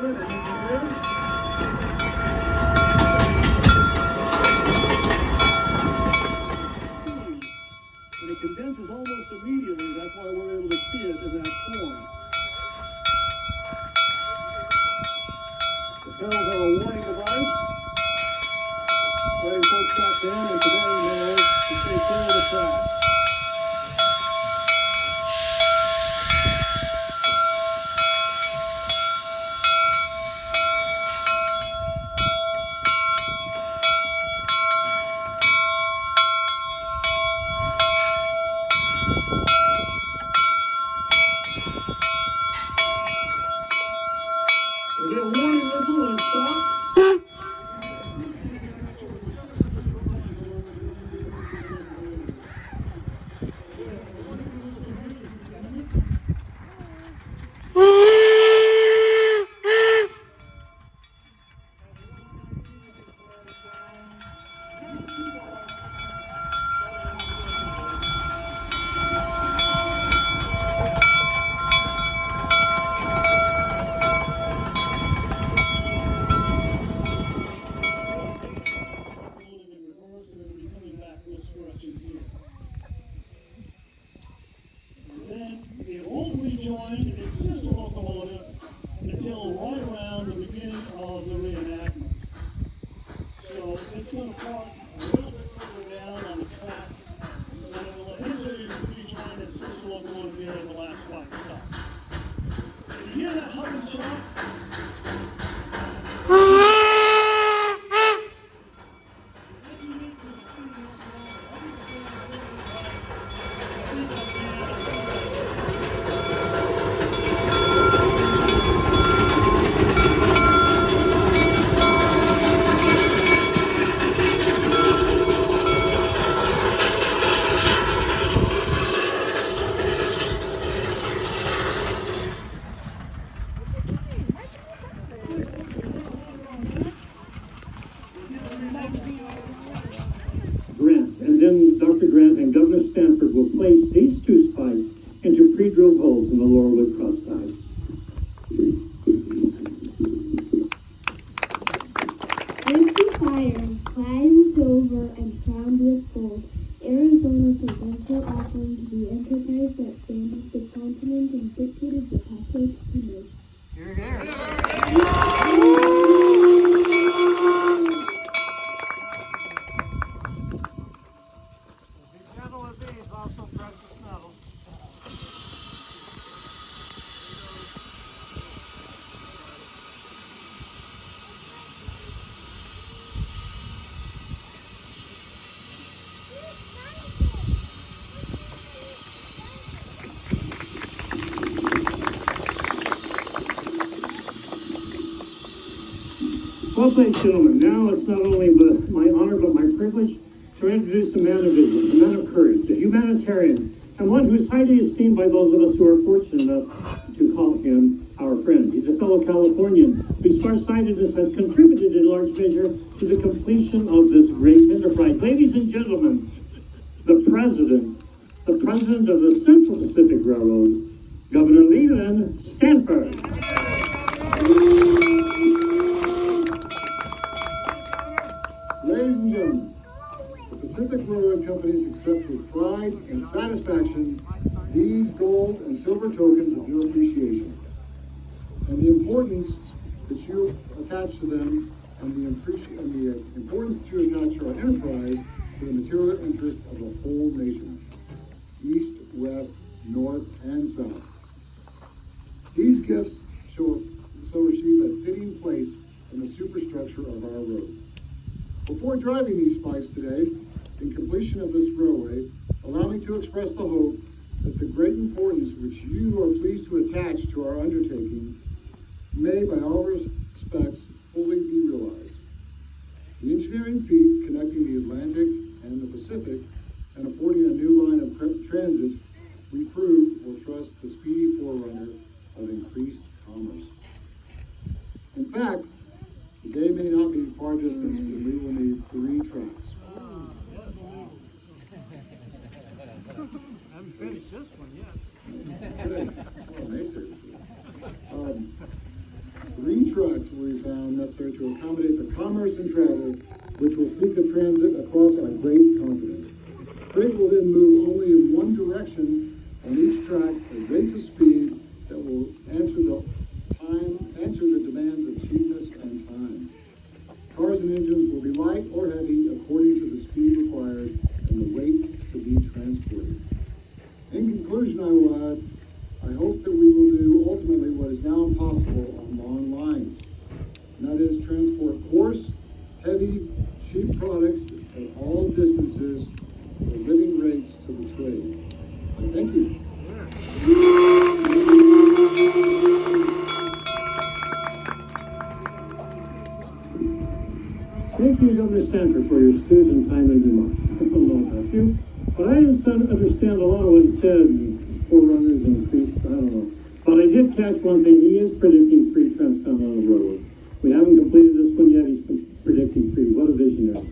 reenactment and engineer. And it condenses almost immediately. That's why we're able to see it in that form. The bells are a warning device, letting folks back then and today know to take care of the track. We get a warning whistle when it stops. It won't rejoin its sister locomotive until right around the beginning of the reenactment. So it's going to park a little bit further down on the track, and it will eventually rejoin its sister locomotive here at the last spot stop. Can you hear that humming shaft? Grant, and then Dr. Grant and Governor Stanford will place these two spikes into pre-drilled holes in the Laurelwood cross side. With the fire, clad in silver and crowned with gold, Arizona presents her offering to the enterprise that expanded the continent and dictated the pathway to the nation. Here, here. Be gentle with these, also precious metals. Well, ladies and gentlemen, now it's not only my honor but my privilege to introduce a man of vision, a man of courage, a humanitarian, and one who is highly esteemed by those of us who are fortunate enough to call him our friend. He's a fellow Californian whose farsightedness has contributed in large measure to the completion of this great enterprise. Ladies and gentlemen, the president of the Central Pacific Railroad, Governor Leland Stanford. Ladies and gentlemen, the Pacific Railroad Companies accept with pride and satisfaction these gold and silver tokens of your appreciation and the importance that you attach to them and the importance that you attach to our enterprise to the material interest of the whole nation, east, west, north, and south. These gifts so receive a fitting place in the superstructure of our road. Before driving these spikes today, in completion of this railway, allow me to express the hope that the great importance which you are pleased to attach to our undertaking may, by all respects, fully be realized. The engineering feat connecting the Atlantic and the Pacific and affording a new line of transit we prove will trust the speedy forerunner of increased commerce. In fact, the day may not be far distant when we will need 3 tracks. I haven't finished this one yet. Well, they say 3 tracks will be found necessary to accommodate the commerce and travel which will seek a transit across our great continent. Freight will then move only in one direction on each track at rates of speed that will answer the demands of cheapness and time. Cars and engines will be light or heavy according to the speed required and the weight to be transported. In conclusion, I will add, I hope that we will do ultimately what is now impossible on long lines, and that is transport coarse, heavy, cheap products at all distances for living rates to the trade. Thank you. Thank you, Governor Stanford, for your astute and timely remarks. I don't know about you, but I understand a lot of what he said. Forerunners increased, I don't know. But I did catch one thing. He is predicting free Trans-Continental Railroads. We haven't completed this one yet. He's predicting free. What a visionary.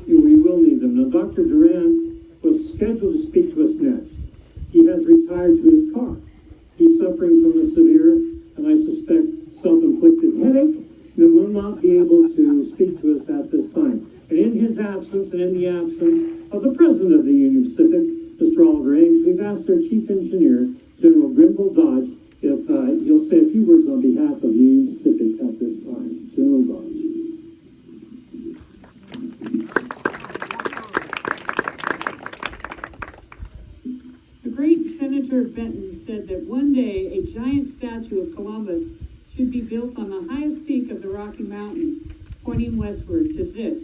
We will need them. Now, Dr. Durant was scheduled to speak to us next. He has retired to his car. He's suffering from a severe, and I suspect, self-inflicted headache, and will not be able to speak to us at this time. And in his absence, and in the absence of the President of the Union Pacific, Mr. Oliver Ames, we've asked our Chief Engineer, General Grimble Dodge, if he'll say a few words on behalf of the Union Pacific at this time. General Dodge. The great Senator Benton said that one day a giant statue of Columbus should be built on the highest peak of the Rocky Mountains, pointing westward to this,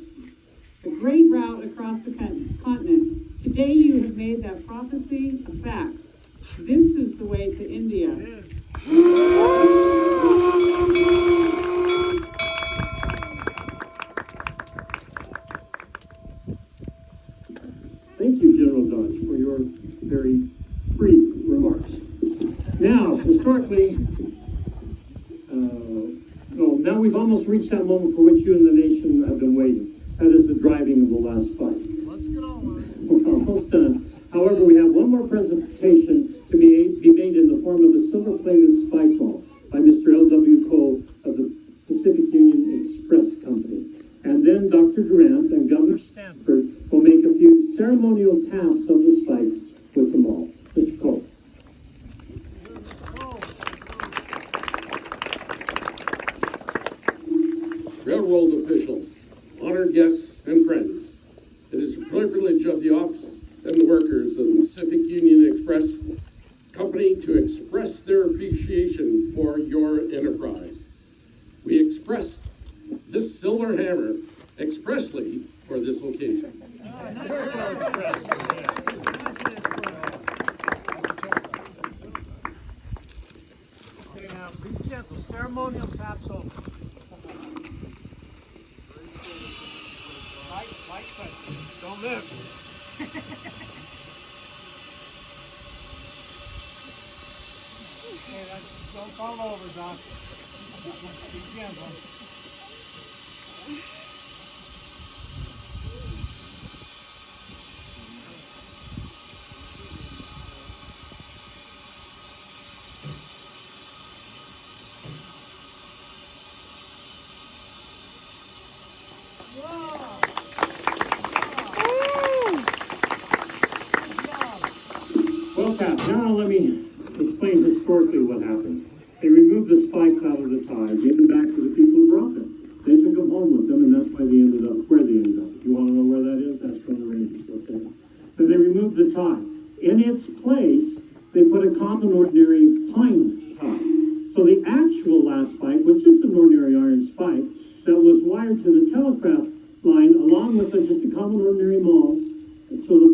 the great route across the continent. Today you have made that prophecy a fact. This is the way to India. Thank you, General Dodge, for your very brief remarks. Now, historically, now we've almost reached that moment for which you and the nation have been waiting. That is the driving of the last fight. Let's get on with it. We're almost done. However, we have one more presentation to be made in the form of a silver-plated spike ball by Mr. L.W. Cole of the Pacific Union Express Company. And then Dr. Durant and Governor Stanford will make a few ceremonial taps of the spikes with them all. Mr. Cole. Railroad officials, honored guests, and friends, it is a privilege of the office and the workers of the Pacific Union Express Company to express their appreciation for your enterprise. We express this silver hammer expressly for this occasion. Okay, now be gentle. Ceremonial taps over. Light touch. Don't lift. Okay, don't fall over, Doc. Be gentle. Well, Pat, now let me explain historically what happened. They removed the spikes out of the tie, gave them back to the people who brought them. They took them home with them, and that's why they ended up where they ended up. If you want to know where that is, that's from the Rangers, okay? Then they removed the tie. In its place, they put a common ordinary pine tie. So the actual last spike was just an ordinary iron spike that was wired to the telegraph line along with just a common ordinary maul, so that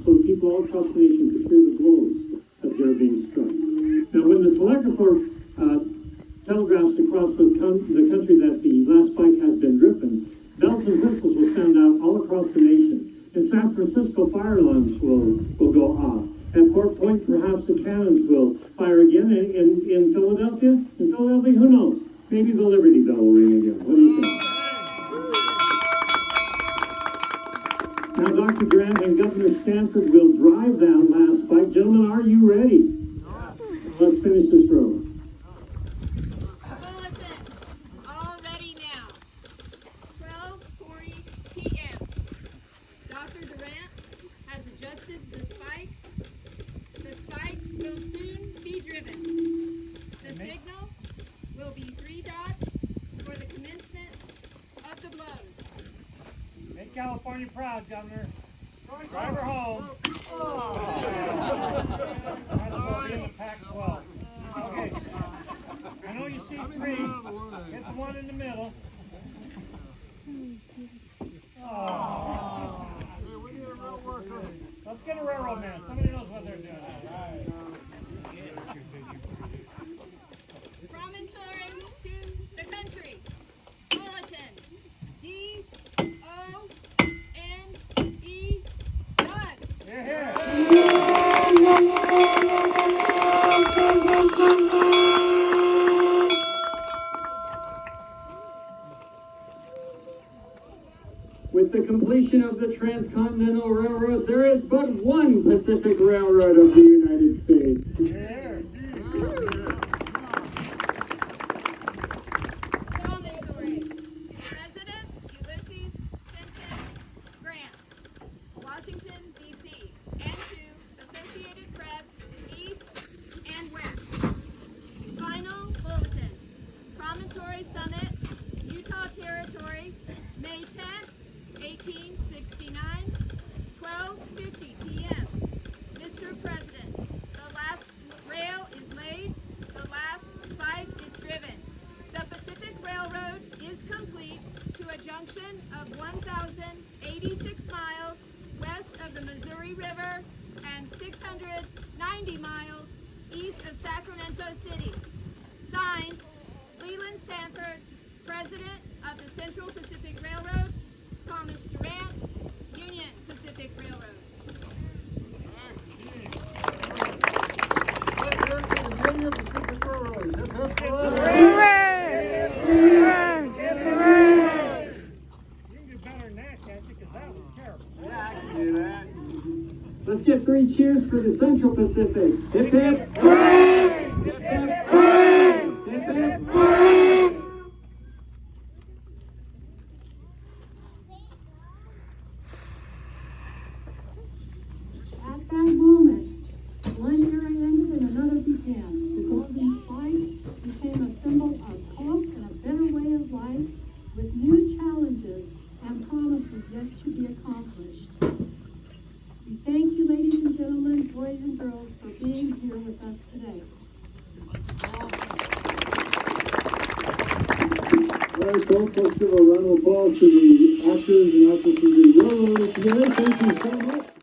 so the people all across the nation could hear the blows as they were being struck. Now, when the telegrapher telegraphs across the country that the last spike has been driven, bells and whistles will sound out all across the nation. In San Francisco, fire alarms will go off. At Fort Point, perhaps the cannons will fire again. In Philadelphia, who knows? Maybe the Liberty Bell will ring again. What do you think? Now, Dr. Durant and Governor Stanford will drive that last spike. Gentlemen, are you ready? Let's finish this row. adjusted the spike. The spike will soon be driven. The signal will be 3 dots for the commencement of the blows. Make California proud, Governor. Drive her home. Might as well be in the Pac-12. Okay. I know you see 3. Hit the one in the middle. Oh. Let's get a railroad man. Somebody knows what they're doing. Promontory to the country. Bulletin. D-O-N-E. Done. Here, here. With the completion of the Transcontinental Railroad, there is but one Pacific Railroad of the United States. Here. Promontory to President Ulysses Simpson Grant, Washington, D.C., and to Associated Press, East and West. Final bulletin. Promontory Summit, Utah Territory, May 10th, 1869, 12:50 p.m. Mr. President, the last rail is laid, the last spike is driven. The Pacific Railroad is complete to a junction of 1,086 miles west of the Missouri River and 690 miles east of Sacramento City. Signed, Leland Sanford, President of the Central Pacific Railroad, Thomas Durant, Union Pacific Railroad. Union Pacific Railroad. Hip, hip, You can do better than that, can't you? Because that was terrible. Let's get 3 cheers for the Central Pacific. Hip, hip, hooray! Hip, hip, hooray! Hip, hip, hooray! At that moment, one era ended and another began. The golden spike became a symbol of hope and a better way of life, with new challenges and promises yet to be accomplished. We thank you, ladies and gentlemen, boys and girls, for being here with us today. All right, folks, let's give a round of applause to the actors and actresses of the railroad today. Thank you so much.